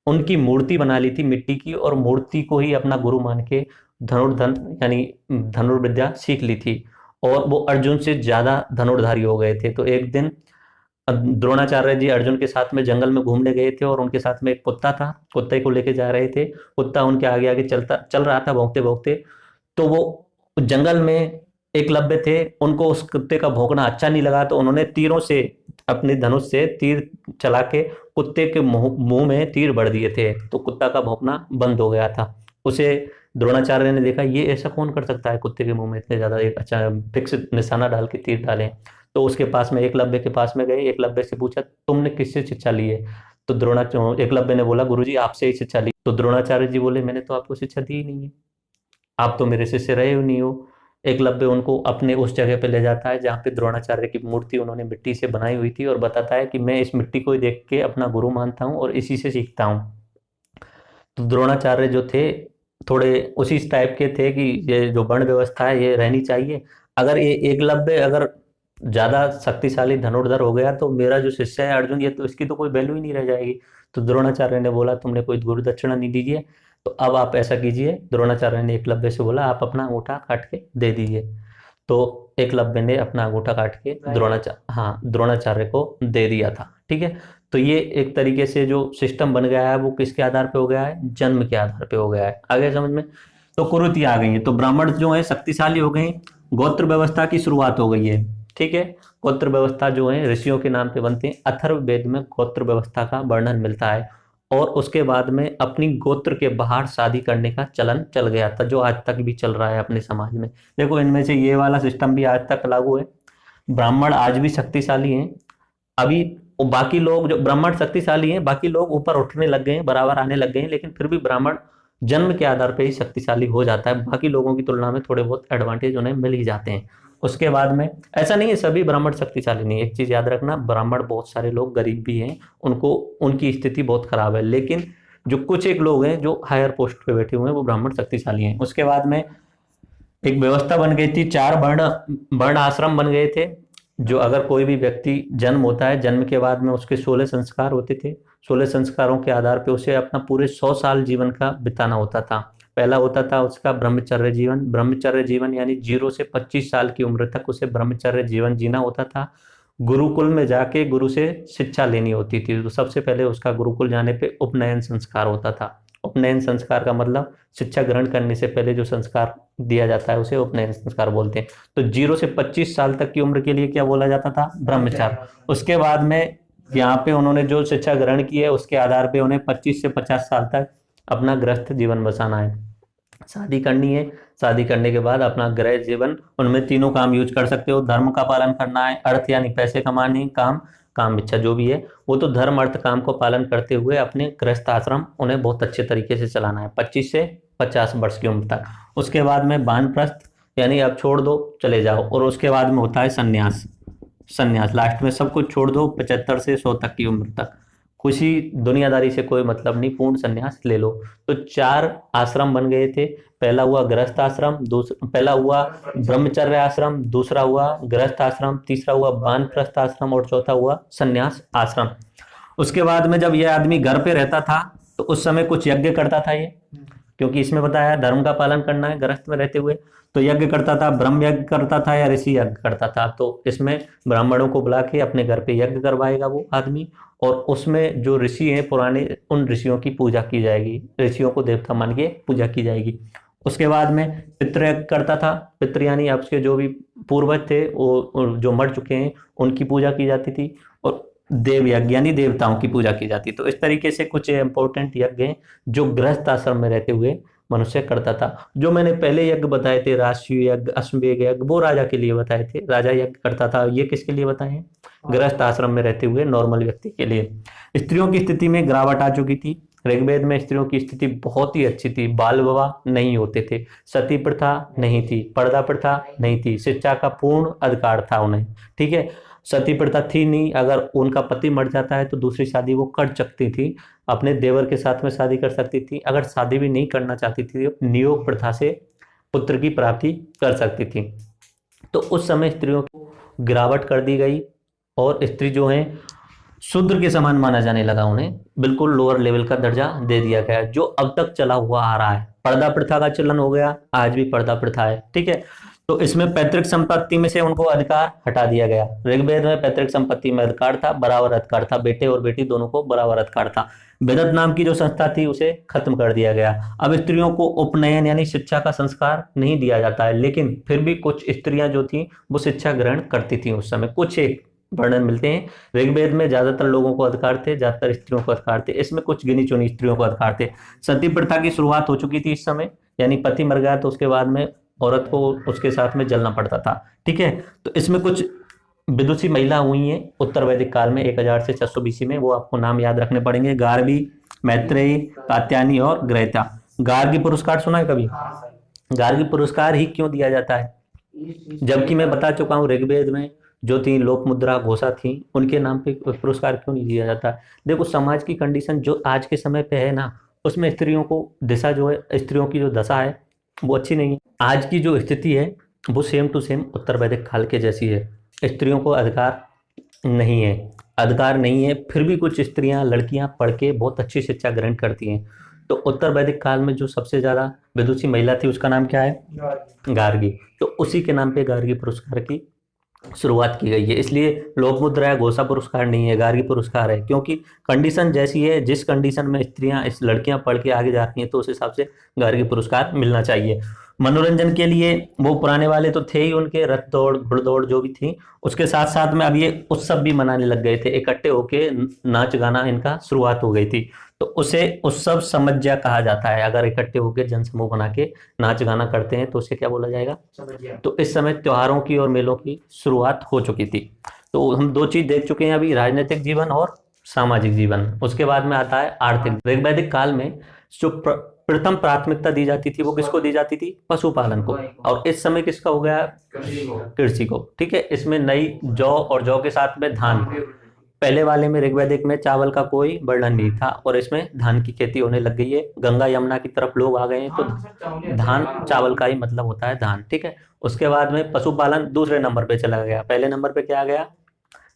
उनकी मूर्ति बना ली थी मिट्टी की, और मूर्ति को ही अपना गुरु मान के यानी धनुर्विद्या सीख ली थी, और वो अर्जुन से ज्यादा धनुर्धारी हो गए थे। तो एक दिन द्रोणाचार्य जी अर्जुन के साथ में जंगल में घूमने गए थे और उनके साथ में एक कुत्ता था, कुत्ते को लेके जा रहे थे। कुत्ता उनके आगे आगे चल रहा था भौंकते भौंकते। तो वो जंगल में एकलव्य थे, उनको उस कुत्ते का भौंकना अच्छा नहीं लगा, तो उन्होंने तीरों से, अपने धनुष से तीर चला के कुत्ते के मुंह में तीर भर दिए थे, तो कुत्ता का भौंकना बंद हो गया था। उसे द्रोणाचार्य ने देखा, ये ऐसा कौन कर सकता है, कुत्ते के मुंह में इतने ज्यादा एक अच्छा फिक्स निशाना डाल के तीर डाले। तो उसके पास में, एकलव्य के पास में गए, एकलव्य से पूछा तुमने किससे शिक्षा ली है? तो एकलव्य ने बोला गुरुजी आपसे ही शिक्षा ली। तो द्रोणाचार्य जी बोले मैंने तो आपको शिक्षा दी ही नहीं है, आप तो मेरे शिष्य रहे ही नहीं हो। एकलव्य उनको अपने उस जगह पे ले जाता है जहाँ पे द्रोणाचार्य की मूर्ति उन्होंने मिट्टी से बनाई हुई थी, और बताता है कि मैं इस मिट्टी को ही देख के अपना गुरु मानता हूँ और इसी से सीखता हूँ। तो द्रोणाचार्य जो थे थोड़े उसी टाइप के थे कि ये जो वर्ण व्यवस्था है ये रहनी चाहिए, अगर ये एकलव्य अगर ज्यादा शक्तिशाली धनुर्धर हो गया तो मेरा जो शिष्य है अर्जुन, ये तो इसकी तो कोई वैल्यू ही नहीं रह जाएगी। तो द्रोणाचार्य ने बोला तुमने कोई गुरु दक्षिणा नहीं दीजिए, तो अब आप ऐसा कीजिए। द्रोणाचार्य ने एकलव्य से बोला आप अपना अंगूठा काट के दे दीजिए। तो एकलव्य ने अपना अंगूठा काट के द्रोणाचार्य को दे दिया था। ठीक है, तो ये एक तरीके से जो सिस्टम बन गया है वो किसके आधार पे हो गया है, जन्म के आधार पे हो गया है। आगे समझ में? तो कुरीति आ गई है, तो ब्राह्मण जो है शक्तिशाली हो गए, गोत्र व्यवस्था की शुरुआत हो गई है। ठीक है, गोत्र व्यवस्था जो है ऋषियों के नाम पे बनते हैं, अथर्ववेद में गोत्र व्यवस्था का वर्णन मिलता है। और उसके बाद में अपनी गोत्र के बाहर शादी करने का चलन चल गया था, जो आज तक भी चल रहा है अपने समाज में। देखो इनमें से ये वाला सिस्टम भी आज तक लागू है, ब्राह्मण आज भी शक्तिशाली हैं। अभी बाकी लोग जो ब्राह्मण शक्तिशाली हैं, बाकी लोग ऊपर उठने लग गए हैं, बराबर आने लग गए हैं, लेकिन फिर भी ब्राह्मण जन्म के आधार पर ही शक्तिशाली हो जाता है, बाकी लोगों की तुलना में थोड़े बहुत एडवांटेज उन्हें मिल ही जाते हैं। उसके बाद में ऐसा नहीं है सभी ब्राह्मण शक्तिशाली नहीं है, एक चीज याद रखना, ब्राह्मण बहुत सारे लोग गरीब भी हैं, उनको उनकी स्थिति बहुत खराब है, लेकिन जो कुछ एक लोग हैं जो हायर पोस्ट पे बैठे हुए हैं वो ब्राह्मण शक्तिशाली हैं। उसके बाद में एक व्यवस्था बन गई थी, 4 वर्ण आश्रम बन गए थे। जो अगर कोई भी व्यक्ति जन्म होता है, जन्म के बाद में उसके 16 संस्कार होते थे, 16 संस्कारों के आधार पे उसे अपना पूरे 100 साल जीवन का बिताना होता था। पहला होता था उसका ब्रह्मचर्य जीवन, ब्रह्मचर्य जीवन यानी 0 से 25 साल की उम्र तक उसे ब्रह्मचर्य जीवन जीना होता था। गुरुकुल में जाके गुरु से शिक्षा लेनी होती थी, तो सबसे पहले उसका गुरुकुल जाने पे उपनयन संस्कार होता था। उपनयन संस्कार का मतलब शिक्षा ग्रहण करने से पहले जो संस्कार दिया जाता है उसे उपनयन संस्कार बोलते हैं। तो 0 से 25 साल तक की उम्र के लिए क्या बोला जाता था, ब्रह्मचार्य। उसके बाद में यहाँ पे उन्होंने जो शिक्षा ग्रहण की है उसके आधार पे उन्हें 25 से 50 साल तक अपना गृहस्थ जीवन बसाना है, शादी करनी है। शादी करने के बाद अपना गृह जीवन, उनमें तीनों काम यूज कर सकते हो, धर्म का पालन करना है, अर्थ यानी पैसे कमाने, काम इच्छा जो भी है वो, तो धर्म अर्थ काम को पालन करते हुए अपने गृहस्थ आश्रम उन्हें बहुत अच्छे तरीके से चलाना है 25 से 50 वर्ष की उम्र तक। उसके बाद में वानप्रस्थ यानी अब छोड़ दो चले जाओ, और उसके बाद में होता है संन्यास। लास्ट में सब कुछ छोड़ दो 75 से 100 तक की उम्र तक, खुशी दुनियादारी से कोई मतलब नहीं, पूर्ण संन्यास ले लो। तो 4 आश्रम बन गए थे, पहला हुआ गृहस्थ आश्रम, पहला हुआ ब्रह्मचर्य आश्रम, दूसरा हुआ गृहस्थ आश्रम, तीसरा हुआ वानप्रस्थ आश्रम और चौथा हुआ संन्यास आश्रम। उसके बाद में जब यह आदमी घर पे रहता था तो उस समय कुछ यज्ञ करता था ये, क्योंकि इसमें बताया धर्म का पालन करना है गृहस्थ में रहते हुए, तो यज्ञ करता था, ब्रह्म यज्ञ करता था या ऋषि यज्ञ करता था। तो इसमें ब्राह्मणों को बुला के अपने घर पे यज्ञ करवाएगा वो आदमी, और उसमें जो ऋषि हैं पुराने, उन ऋषियों की पूजा की जाएगी, ऋषियों को देवता मान के पूजा की जाएगी। उसके बाद में पितृ यज्ञ करता था, पितृ यानी आपके जो भी पूर्वज थे वो जो मर चुके हैं उनकी पूजा की जाती थी, और देव यज्ञ यानी देवताओं की पूजा की जाती। तो इस तरीके से कुछ इंपॉर्टेंट यज्ञ हैं जो गृहस्थ आश्रम में रहते हुए मनुष्य करता था। जो मैंने पहले यज्ञ बताए थे, राष्ट्रीय यज्ञ, अश्वमेध यज्ञ, वो राजा के लिए बताए थे, राजा यज्ञ करता था। ये किसके लिए बताए हैं, गृहस्थ आश्रम में रहते हुए नॉर्मल व्यक्ति के लिए। स्त्रियों की स्थिति में गिरावट आ चुकी थी, ऋग्वेद में स्त्रियों की स्थिति बहुत ही अच्छी थी, बाल विवाह नहीं होते थे, सती प्रथा नहीं थी, पर्दा प्रथा नहीं थी, शिक्षा का पूर्ण अधिकार था उन्हें। ठीक है, सती प्रथा थी नहीं, अगर उनका पति मर जाता है तो दूसरी शादी वो कर सकती थी, अपने देवर के साथ में शादी कर सकती थी, अगर शादी भी नहीं करना चाहती थी तो नियोग प्रथा से पुत्र की प्राप्ति कर सकती थी। तो उस समय स्त्रियों को गिरावट कर दी गई और स्त्री जो है शूद्र के समान माना जाने लगा, उन्हें बिल्कुल लोअर लेवल का दर्जा दे दिया गया, जो अब तक चला हुआ आ रहा है। पर्दा प्रथा का चलन हो गया, आज भी पर्दा प्रथा है। ठीक है, तो इसमें पैतृक संपत्ति में से उनको अधिकार हटा दिया गया। ऋग्वेद में पैतृक संपत्ति में अधिकार था, बराबर अधिकार था, बेटे और बेटी दोनों को बराबर अधिकार था। वेदत नाम की जो संस्था थी उसे खत्म कर दिया गया। अब स्त्रियों को उपनयन यानी शिक्षा का संस्कार नहीं दिया जाता है, लेकिन फिर भी कुछ स्त्रियां जो थी वो शिक्षा ग्रहण करती थी उस समय। कुछ एक वर्णन मिलते हैं। ऋग्वेद में ज्यादातर लोगों को अधिकार थे, ज्यादातर स्त्रियों को अधिकार थे, इसमें कुछ गिनी चुनी स्त्रियों को अधिकार थे। सती प्रथा की शुरुआत हो चुकी थी इस समय, यानी पति मर गया तो उसके बाद में औरत को उसके साथ में जलना पड़ता था। ठीक है, तो इसमें कुछ विदुषी महिला हुई हैं उत्तर वैदिक काल में 1000 से 600 बीसी में। वो आपको नाम याद रखने पड़ेंगे, गार्गी, मैत्रेयी, कात्यायनी और ग्रहिता। गार्गी पुरस्कार सुना है कभी? हाँ सर। गार्गी पुरस्कार ही क्यों दिया जाता है? जबकि मैं बता चुका हूँ ऋग्वेद में जो थी लोकमुद्रा घोषा थी, उनके नाम पे पुरस्कार क्यों नहीं दिया जाता? देखो, समाज की कंडीशन जो आज के समय पे है ना, उसमें स्त्रियों को दिशा जो है, स्त्रियों की जो दशा है वो अच्छी नहीं है। आज की जो स्थिति है वो सेम टू सेम उत्तर वैदिक काल के जैसी है। स्त्रियों को अधिकार नहीं है, अधिकार नहीं है। फिर भी कुछ स्त्रियां, लड़कियां पढ़ के बहुत अच्छी शिक्षा ग्रहण करती हैं। तो उत्तर वैदिक काल में जो सबसे ज्यादा विदुषी महिला थी उसका नाम क्या है? गार्गी। तो उसी के नाम पे गार्गी पुरस्कार की शुरुआत की गई है। इसलिए लोकमुद्रा या घोषा पुरस्कार नहीं है, गार्गी पुरस्कार है, क्योंकि कंडीशन जैसी है, जिस कंडीशन में स्त्रियां, इस लड़कियां पढ़ के आगे जाती हैं तो उस हिसाब से गार्गी पुरस्कार मिलना चाहिए। मनोरंजन के लिए वो पुराने वाले तो थे ही, उनके रथ दौड़, घुड़दौड़ जो भी थी, उसके साथ साथ में अब ये उत्सव भी मनाने लग गए थे। इकट्ठे होके नाच गाना इनका शुरुआत हो गई थी, तो उसे उत्सव समज्या कहा जाता है। अगर इकट्ठे होकर जनसमूह बना के नाच गाना करते हैं तो उसे क्या बोला जाएगा? समझिए। तो इस समय त्योहारों की और मेलों की शुरुआत हो चुकी थी। तो हम दो चीज देख चुके हैं अभी, राजनीतिक जीवन और सामाजिक जीवन। उसके बाद में आता है आर्थिक। ऋग्वैदिक काल में जो प्रथम प्राथमिकता दी जाती थी वो किसको दी जाती थी? पशुपालन को। और इस समय किसका हो गया? कृषि को। ठीक है, इसमें नई जौ और जौ के साथ में धान। पहले वाले में ऋग्वैदिक में चावल का कोई वर्णन नहीं था और इसमें धान की खेती होने लग गई है। गंगा यमुना की तरफ लोग आ गए हैं, तो धान चावल का ही मतलब होता है धान। ठीक है, उसके बाद में पशुपालन दूसरे नंबर पे चला गया। पहले नंबर पे क्या आ गया?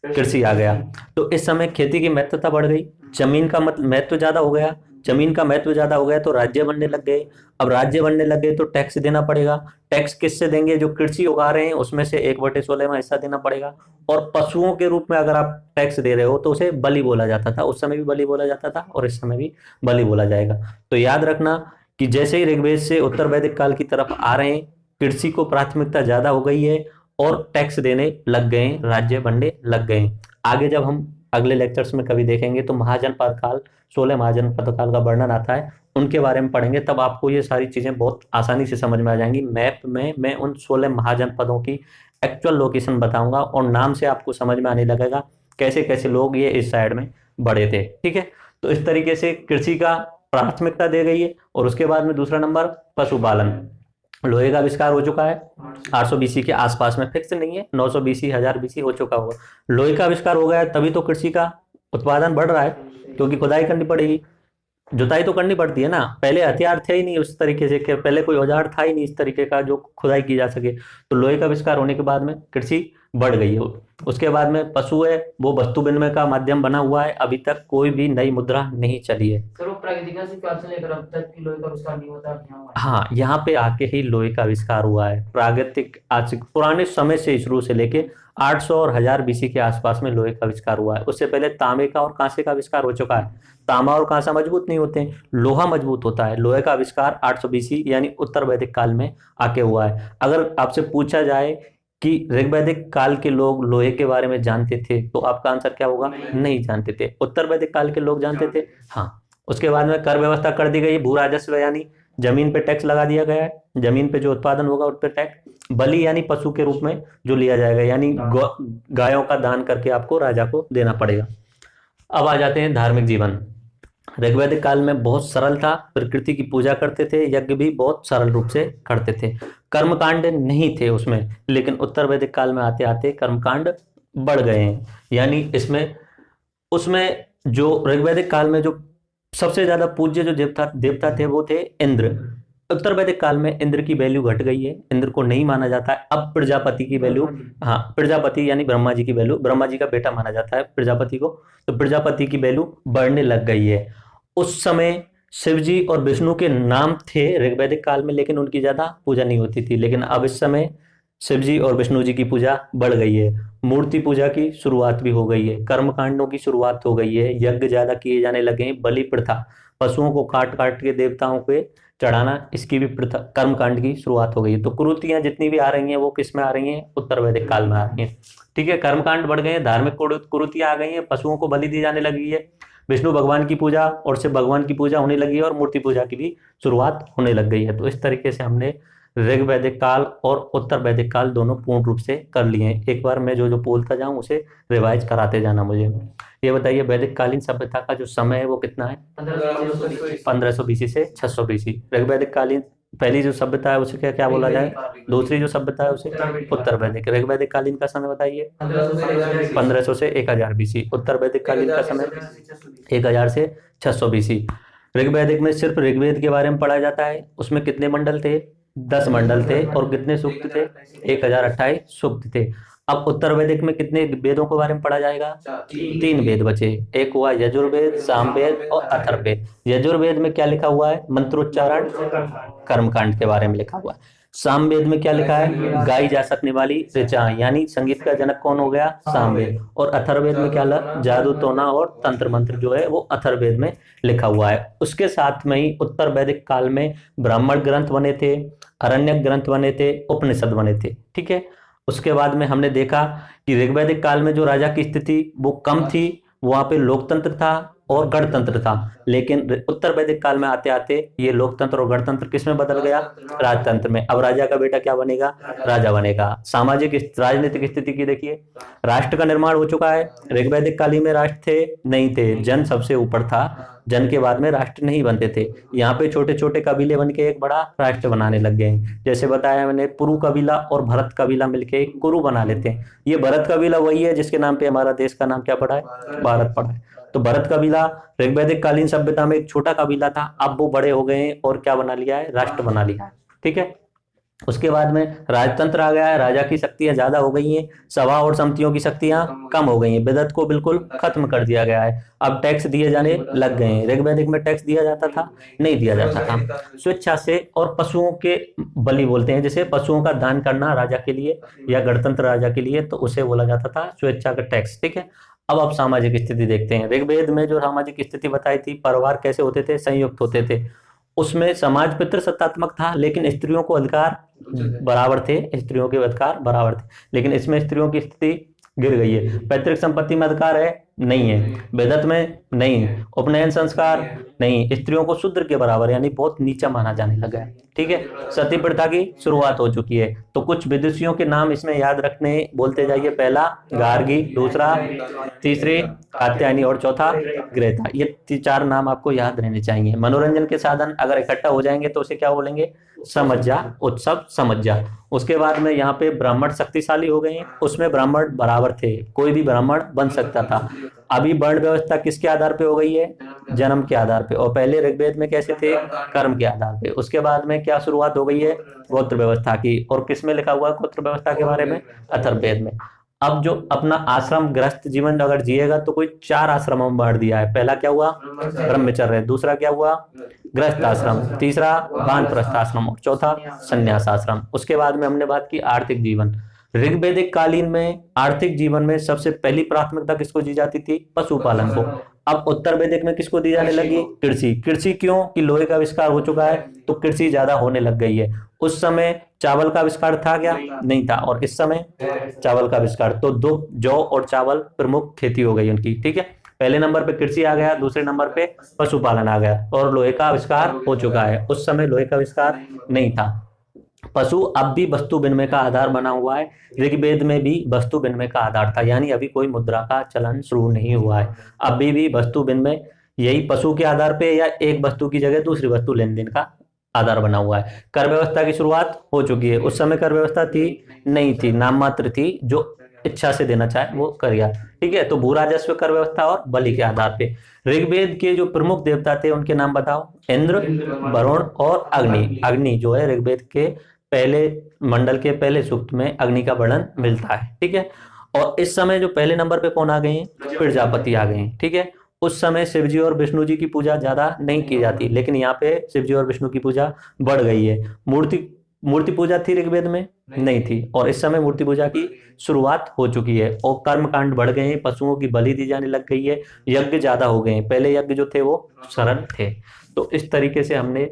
कृषि आ गया। तो इस समय खेती की महत्वता बढ़ गई, जमीन का महत्व ज्यादा हो गया। जमीन का महत्व ज्यादा हो गया तो राज्य बनने लग गए। अब राज्य बनने लग गए तो टैक्स देना पड़ेगा। टैक्स किससे देंगे? जो कृषि उगा रहे हैं उसमें से 1/16 हिस्सा देना पड़ेगा। और पशुओं के रूप में अगर आप टैक्स दे रहे हो तो उसे बलि बोला जाता था। उस समय भी बलि बोला जाता था और इस समय भी बलि बोला जाएगा। तो याद रखना कि जैसे ही ऋग्वेद से उत्तर वैदिक काल की तरफ आ रहे हैं, कृषि को प्राथमिकता ज्यादा हो गई है और टैक्स देने लग गए, राज्य बनने लग गए। आगे जब हम अगले लेक्चर्स में कभी देखेंगे तो महाजनपद काल, 16 महाजनपद काल का वर्णन आता है, उनके बारे में पढ़ेंगे, तब आपको ये सारी चीजें बहुत आसानी से समझ में आ जाएंगी। मैप में मैं उन 16 महाजनपदों की एक्चुअल लोकेशन बताऊंगा और नाम से आपको समझ में आने लगेगा कैसे कैसे लोग ये इस साइड में बड़े थे। ठीक है, तो इस तरीके से कृषि का प्राथमिकता दे गई है। और उसके बाद में दूसरा नंबर पशुपालन। लोहे का आविष्कार हो चुका है 800 बीसी के आसपास में, फिक्स नहीं है, 900 बीसी, 1000 बीसी हो चुका होगा। लोहे का आविष्कार हो गया है तभी तो कृषि का उत्पादन बढ़ रहा है, क्योंकि खुदाई करनी पड़ेगी, जुताई तो करनी पड़ती है ना। पहले हथियार थे ही नहीं उस तरीके से, कि पहले कोई औजार था ही नहीं इस तरीके का जो खुदाई की जा सके। तो लोहे का आविष्कार होने के बाद में कृषि बढ़ गई है। उसके बाद में पशु है, वो वस्तु विनिमय का माध्यम बना हुआ है। अभी तक कोई भी नई मुद्रा नहीं चली है। सर वो प्रागैतिहासिक काल से लेकर अब तक की लोहे का आविष्कार नहीं होता यहाँ हुआ है। हाँ, यहाँ पे आके ही लोहे का आविष्कार हुआ है। प्रागैतिक आज पुराने समय से शुरू से लेके 800 और 1000 बीसी के आसपास में लोहे का आविष्कार हुआ है। उससे पहले तांबे का और कांसे का आविष्कार हो चुका है। तांबा और कांसा मजबूत नहीं होते हैं, लोहा मजबूत होता है। लोहे का आविष्कार 800 बीसी यानी उत्तर वैदिक काल में आके हुआ है। अगर आपसे पूछा जाए कि ऋग्वैदिक काल के लोग लोहे के बारे में जानते थे तो आपका आंसर क्या होगा? नहीं जानते थे। उत्तर वैदिक काल के लोग जानते थे। हाँ, उसके बाद में कर व्यवस्था कर दी गई, भू राजस्व यानी जमीन पे टैक्स लगा दिया गया है। जमीन पे जो उत्पादन होगा उस पर टैक्स। बलि यानी पशु के रूप में जो लिया जाएगा, यानी गायों का दान करके आपको राजा को देना पड़ेगा। अब आ जाते हैं धार्मिक जीवन। ऋग्वैदिक काल में बहुत सरल था, प्रकृति की पूजा करते थे, यज्ञ भी बहुत सरल रूप से करते थे, कर्मकांड नहीं थे उसमें। लेकिन उत्तर वैदिक काल में आते आते कर्मकांड बढ़ गए हैं। यानी इसमें उसमें जो ऋग्वैदिक काल में जो सबसे ज्यादा पूज्य जो देवता थे वो थे इंद्र। उत्तर वैदिक काल में इंद्र की वैल्यू घट गई है, इंद्र को नहीं माना जाता है। अब प्रजापति की वैल्यू, हाँ, प्रजापति यानी ब्रह्मा जी की वैल्यू, ब्रह्मा जी का बेटा माना जाता है प्रजापति को, तो प्रजापति की वैल्यू बढ़ने लग गई है। उस समय शिव जी और विष्णु के नाम थे ऋग्वैदिक काल में, लेकिन उनकी ज्यादा पूजा नहीं होती थी। लेकिन अब इस समय शिव जी और विष्णु जी की पूजा बढ़ गई है, मूर्ति पूजा की शुरुआत भी हो गई है, कर्म कांडों की शुरुआत हो गई है, यज्ञ ज्यादा किए जाने लगे हैं, बलि प्रथा, पशुओं को काट काट के देवताओं पे चढ़ाना, इसकी भी प्रथा, कर्म कांड की शुरुआत हो गई है। तो कुरीतियां जितनी भी आ रही हैं वो किस में आ रही हैं? उत्तर वैदिक काल में आ रही हैं। ठीक है, कर्म कांड बढ़ गए हैं, धार्मिक कुरीतियां आ गई हैं, पशुओं को बलि दी जाने लगी है, विष्णु भगवान की पूजा और शिव भगवान की पूजा होने लगी है, और मूर्ति पूजा की भी शुरुआत होने लग गई है। तो इस तरीके से हमने ऋग वैदिक काल और उत्तर वैदिक काल दोनों पूर्ण रूप से कर लिए हैं। एक बार मैं जो जो बोलता जाऊं उसे रिवाइज कराते जाना मुझे। ये बताइए, वैदिक कालीन सभ्यता का जो समय है वो कितना है? 1500 BC से 600 BC। ऋग वैदिक कालीन पहली जो सभ्यता है उसे क्या क्या बोला जाए? दूसरी जो सभ्यता है उसे उत्तर वैदिक। ऋग वैदिक कालीन का समय बताइए? 1500 से 1000 BC। उत्तर वैदिक कालीन का समय 1000 से 600 BC। ऋग वैदिक में सिर्फ ऋग्वेद के बारे में पढ़ा जाता है। उसमें कितने मंडल थे? 10 मंडल थे। और कितने सूक्त थे? 1028 सूक्त थे। अब उत्तर वैदिक में कितने वेदों के बारे में पढ़ा जाएगा? 3 वेद बचे। एक हुआ यजुर्वेद, सामवेद और अथर्ववेद। यजुर्वेद में क्या लिखा हुआ है? मंत्रोच्चारण, कर्मकांड के बारे में लिखा हुआ है। सामवेद में क्या लिखा है? गाई जा सकने वाली ऋचा, यानी संगीत का जनक कौन हो गया? सामवेद। और अथर्ववेद में क्या जादू टोना और तंत्र मंत्र जो है वो अथर्ववेद में लिखा हुआ है। उसके साथ में ही उत्तर वैदिक काल में ब्राह्मण ग्रंथ बने थे, अरण्यक ग्रंथ बने थे, उपनिषद बने थे। ठीक है, उसके बाद में हमने देखा कि ऋग्वैदिक काल में जो राजा की स्थिति वो कम थी, वहां पे लोकतंत्र था और गणतंत्र था। लेकिन उत्तर वैदिक काल में आते आते ये लोकतंत्र और गणतंत्र किस में बदल गया? राजतंत्र में। अब राजा का बेटा क्या बनेगा? राजा बनेगा। सामाजिक राजनीतिक स्थिति की देखिए, राष्ट्र का निर्माण हो चुका है। ऋग्वैदिक काल में राष्ट्र थे? नहीं थे। जन सबसे ऊपर था, जन के बाद में राष्ट्र नहीं बनते थे। यहाँ पे छोटे छोटे कबीले बन के एक बड़ा राष्ट्र बनाने लग गए। जैसे बताया मैंने, पुरु कबीला और भरत कबीला मिलके एक कुरु बना लेते हैं। ये भरत कबीला वही है जिसके नाम पे हमारा देश का नाम क्या पड़ा है? भारत पड़ा है। तो भरत कबीला ऋग्वैदिक कालीन सभ्यता में एक छोटा कबीला था, अब वो बड़े हो गए हैं और क्या बना लिया है? राष्ट्र बना लिया है। ठीक है, उसके बाद में राजतंत्र आ गया है। राजा की शक्तियां ज्यादा हो गई हैं, सभा और समितियों की शक्तियां कम हो गई हैं, विदत को बिल्कुल खत्म कर दिया गया है। अब टैक्स दिए जाने लग गए हैं। ऋग्वैदिक में टैक्स दिया जाता था? नहीं दिया जाता था। स्वेच्छा से, और पशुओं के बलि बोलते हैं, जैसे पशुओं का दान करना राजा के लिए या गणतंत्र राजा के लिए, तो उसे बोला जाता था स्वेच्छा का टैक्स। ठीक है, अब आप सामाजिक स्थिति देखते हैं। ऋग्वेद में जो सामाजिक स्थिति बताई थी, परिवार कैसे होते थे? संयुक्त होते थे। उसमें समाज पितृसत्तात्मक था, लेकिन स्त्रियों को अधिकार बराबर थे, स्त्रियों के अधिकार बराबर थे। लेकिन इसमें स्त्रियों की स्थिति गिर गई है। पैतृक संपत्ति में अधिकार है? नहीं है। वेदत में नहीं। उपनयन संस्कार नहीं। स्त्रियों को शूद्र के बराबर यानी बहुत नीचा माना जाने लगा है। ठीक है, सती प्रथा की शुरुआत हो चुकी है। तो कुछ विदुषियों के नाम इसमें याद रखने, बोलते जाइए। पहला गार्गी, दूसरा, तीसरे कात्यायनी और चौथा ग्रेता। ये 4 नाम आपको याद रहने चाहिए। मनोरंजन के साधन अगर इकट्ठा हो जाएंगे तो उसे क्या बोलेंगे? समझ जा, उत्सव समझ जा। उसके बाद में यहाँ पे ब्राह्मण शक्तिशाली हो गए हैं। उसमें ब्राह्मण बराबर थे, कोई भी ब्राह्मण बन सकता था। अभी वर्ण व्यवस्था किसके आधार पे हो गई है? जन्म के आधार पे। और पहले ऋग्वेद में कैसे थे? कर्म के आधार पे। उसके बाद में क्या शुरुआत हो गई है? गोत्र व्यवस्था की। और किसमें लिखा हुआ है गोत्र व्यवस्था के बारे में? अथर्ववेद में। अब जो अपना आश्रम ग्रस्त जीवन अगर जिएगा तो कोई 4 आश्रमों में बांट दिया है। पहला क्या हुआ? ब्रह्मचर्य। दूसरा क्या हुआ? गृहस्थ आश्रम। तीसरा वानप्रस्थ आश्रम। और चौथा संन्यास आश्रम। उसके बाद में हमने बात की आर्थिक जीवन। ऋग्वैदिक कालीन में आर्थिक जीवन में सबसे पहली प्राथमिकता किसको दी जाती थी? पशुपालन को। अब उत्तर वैदिक में किसको दी जाने लगी? कृषि। कृषि क्यों? कि लोहे का आविष्कार हो चुका है तो कृषि ज्यादा होने लग गई है। उस समय चावल का आविष्कार था क्या? नहीं था। और इस समय चावल का आविष्कार, तो जौ और चावल प्रमुख खेती हो गई उनकी। ठीक है, पहले नंबर पे कृषि आ गया, दूसरे नंबर पे पशुपालन आ गया, और लोहे का आविष्कार हो चुका है। उस समय लोहे का आविष्कार नहीं था। पशु अब भी वस्तु विनिमय का आधार बना हुआ है। ऋग्वेद में भी वस्तु विनिमय का आधार था, यानी अभी कोई मुद्रा का चलन शुरू नहीं हुआ है। अभी भी वस्तु विनिमय यही पशु के आधार पे या एक वस्तु की जगह दूसरी वस्तु लेन देन का आधार बना हुआ है। कर व्यवस्था की शुरुआत हो चुकी है। उस समय कर व्यवस्था थी? नहीं थी, नाम मात्र थी। जो इच्छा से देना चाहे वो करिए। ठीक है, तो भू राजस्व, कर व्यवस्था और बलि के आधार पे। ऋग्वेद के जो प्रमुख देवता थे उनके नाम बताओ। इंद्र, वरुण और अग्नि। अग्नि जो है ऋग्वेद के पहले मंडल के पहले सूक्त में अग्नि का वर्णन मिलता है। ठीक है, और इस समय जो पहले नंबर पे कौन आ गए हैं? प्रजापति आ गए हैं। ठीक है, उस समय शिव जी और विष्णु जी की पूजा ज्यादा नहीं की जाती, लेकिन यहाँ पे शिव जी और विष्णु की पूजा बढ़ गई है। मूर्ति मूर्ति पूजा थी ऋग्वेद में? नहीं थी। और इस समय मूर्ति पूजा की शुरुआत हो चुकी है और कर्मकांड बढ़ गए हैं, पशुओं की बलि दी जाने लग गई है, यज्ञ ज्यादा हो गए हैं। पहले यज्ञ जो थे वो सरल थे। तो इस तरीके से हमने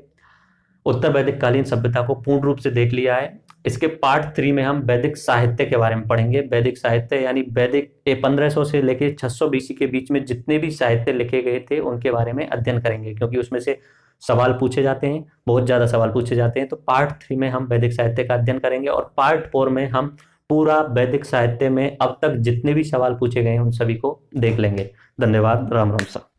उत्तर वैदिक कालीन सभ्यता को पूर्ण रूप से देख लिया है। इसके पार्ट 3 में हम वैदिक साहित्य के बारे में पढ़ेंगे। वैदिक साहित्य यानी वैदिक 1500 से लेकर 600 बीसी के बीच में जितने भी साहित्य लिखे गए थे उनके बारे में अध्ययन करेंगे, क्योंकि उसमें से सवाल पूछे जाते हैं, बहुत ज्यादा सवाल पूछे जाते हैं। तो पार्ट 3 में हम वैदिक साहित्य का अध्ययन करेंगे और पार्ट 4 में हम पूरा वैदिक साहित्य में अब तक जितने भी सवाल पूछे गए हैं उन सभी को देख लेंगे। धन्यवाद। राम राम सा।